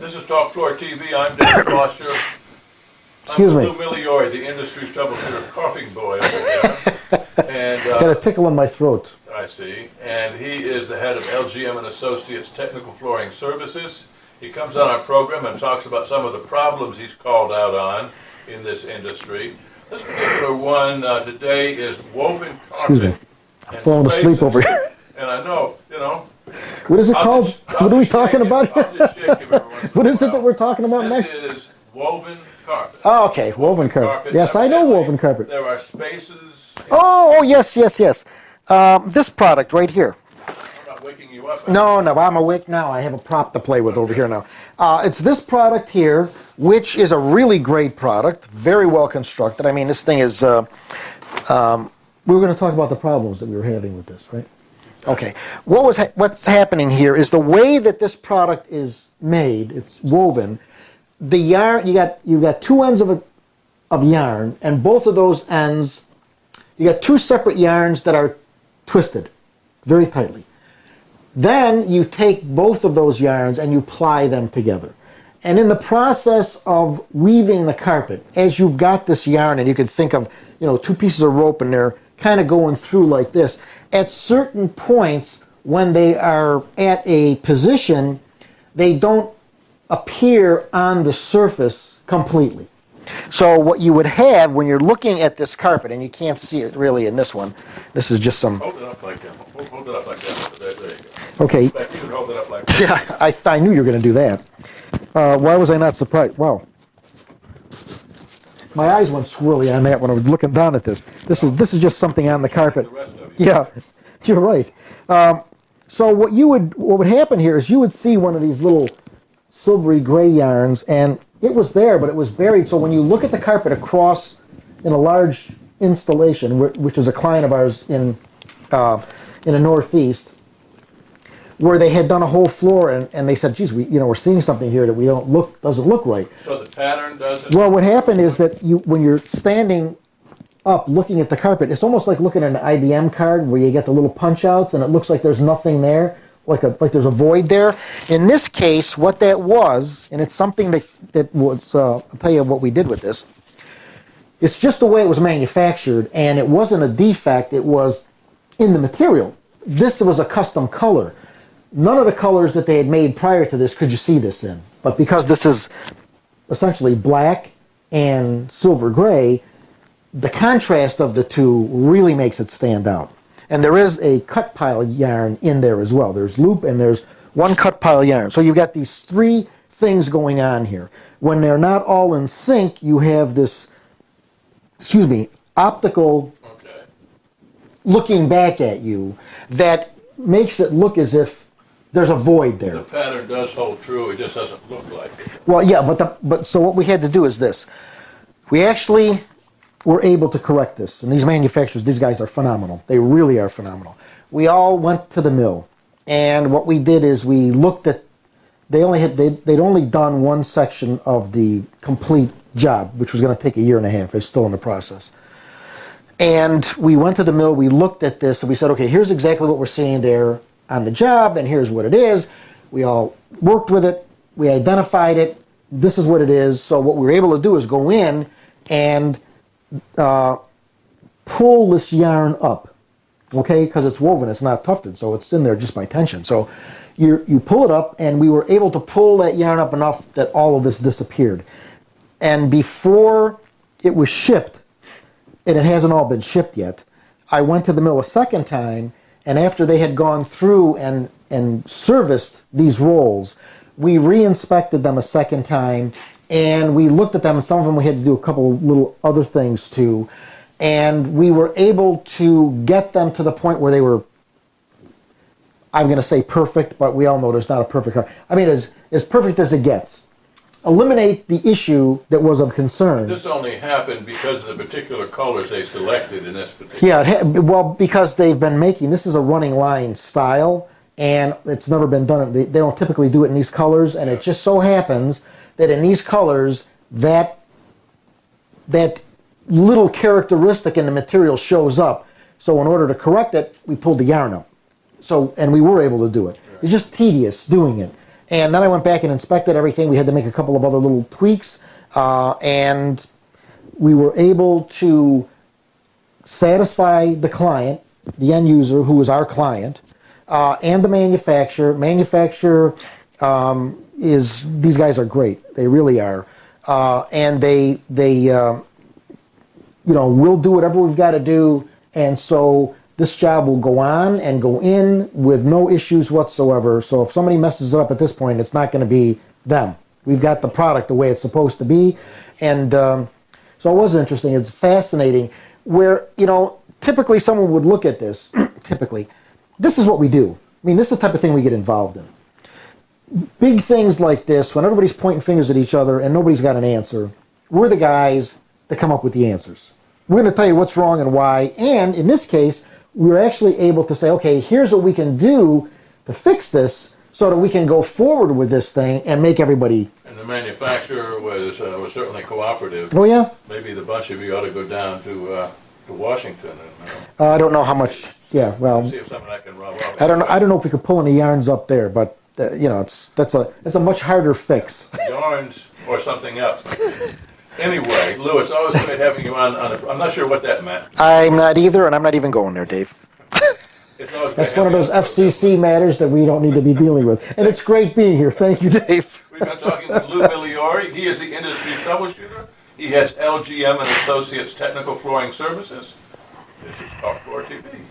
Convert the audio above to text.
This is Talk Floor TV. I'm David Foster. Excuse me. Lew Migliore, the industry's troubleshooter, coughing boy over there. And got a tickle in my throat. I see. And he is the head of LGM and Associates Technical Flooring Services. He comes on our program and talks about some of the problems he's called out on in this industry. This particular one today is woven carpet. Excuse me. I'm falling asleep over here. And I know, What is it called? What are we talking about here? I'll just shake him every once in What a is it that while. we're talking about next? This is woven carpet. Oh, okay, woven carpet. Yes, I know woven carpet. There are spaces. Oh, yes. This product right here. I'm not waking you up. No, I'm awake now. I have a prop to play with over here now. It's this product here, which is a really great product, very well constructed. I mean, this thing is... we were going to talk about the problems that we were having with this, right? Okay. What's happening here is the way that this product is made. It's woven. The yarn you got two ends of yarn, and both of those ends, you got two separate yarns that are twisted very tightly. Then you take both of those yarns and you ply them together. And in the process of weaving the carpet, as you've got this yarn, and you could think of two pieces of rope, and they're kind of going through like this. At certain points, when they are at a position, they don't appear on the surface completely. So what you would have when you're looking at this carpet, and you can't see it really in this one, this is just some... Hold it up like that. Hold it up like that. There you go. Okay. You can hold it up like that. Yeah, I knew you were going to do that. Why was I not surprised? Wow. My eyes went swirly on that when I was looking down at this. This is just something on the carpet. The rest of you. Yeah, you're right. So what would happen here is you would see one of these little silvery gray yarns, and it was there, but it was buried. So when you look at the carpet across in a large installation, which is a client of ours in the Northeast, where they had done a whole floor, and they said, "Geez, we're seeing something here that doesn't look right." So the pattern doesn't. Well, what happened is that when you're standing up looking at the carpet, it's almost like looking at an IBM card where you get the little punch outs, and it looks like there's nothing there, like there's a void there. In this case, what that was, and it's something that was, I'll tell you what we did with this. It's just the way it was manufactured, and it wasn't a defect. It was in the material. This was a custom color. None of the colors that they had made prior to this could you see this in. But because this is essentially black and silver gray, the contrast of the two really makes it stand out. And there is a cut pile yarn in there as well. There's loop and there's one cut pile yarn. So you've got these three things going on here. When they're not all in sync, you have this, optical looking back at you that makes it look as if there's a void there. The pattern does hold true. It just doesn't look like it. Well, yeah, but so what we had to do is this. We actually were able to correct this. And these manufacturers, these guys are phenomenal. They really are phenomenal. We all went to the mill. And what we did is we looked at, they'd only done one section of the complete job, which was going to take a year and a half. It's still in the process. And we went to the mill, we looked at this, and we said, okay, here's exactly what we're seeing there on the job, and here's what it is. We all worked with it. We identified it. This is what it is. So what we were able to do is go in and pull this yarn up, okay, because it's woven, it's not tufted, so it's in there just by tension. So you pull it up, and we were able to pull that yarn up enough that all of this disappeared. And before it was shipped, and it hasn't all been shipped yet, I went to the mill a second time, and after they had gone through and serviced these rolls, we re-inspected them a second time, and we looked at them, and some of them we had to do a couple of little other things too, and we were able to get them to the point where they were, I'm going to say perfect, but we all know there's not a perfect car. I mean, as perfect as it gets. Eliminate the issue that was of concern. This only happened because of the particular colors they selected in this particular... Yeah, well, because they've been making, this is a running line style, and it's never been done. They don't typically do it in these colors, and it just so happens that in these colors, that little characteristic in the material shows up. So in order to correct it, we pulled the yarn up. So, and we were able to do it. It's just tedious doing it. And then I went back and inspected everything. We had to make a couple of other little tweaks, and we were able to satisfy the client, the end user, who was our client, and the manufacturer. Manufacturer these guys are great. They really are, and they we'll do whatever we've got to do, and so this job will go on and go in with no issues whatsoever. So if somebody messes it up at this point, it's not going to be them. We've got the product the way it's supposed to be, and so it was interesting. It's fascinating. Where typically someone would look at this. Typically, this is what we do. I mean, this is the type of thing we get involved in. Big things like this, when everybody's pointing fingers at each other and nobody's got an answer, we're the guys that come up with the answers. We're going to tell you what's wrong and why, and in this case, we were actually able to say, okay, here's what we can do to fix this so that we can go forward with this thing and make everybody... And the manufacturer was certainly cooperative. Oh, yeah? Maybe the bunch of you ought to go down to Washington and... I don't know how much... Yeah, well... See if something I can rub off. I don't know if we could pull any yarns up there, but, that's a much harder fix. Yarns or something else. Anyway, Lew, it's always great having you on I'm not sure what that meant. I'm not either, and I'm not even going there, Dave. That's one of those FCC matters that we don't need to be dealing with. And it's great being here. Thank you, Dave. We've been talking with Lew Migliore. He is the industry troubleshooter. He has LGM and Associates Technical Flooring Services. This is Talk Floor TV.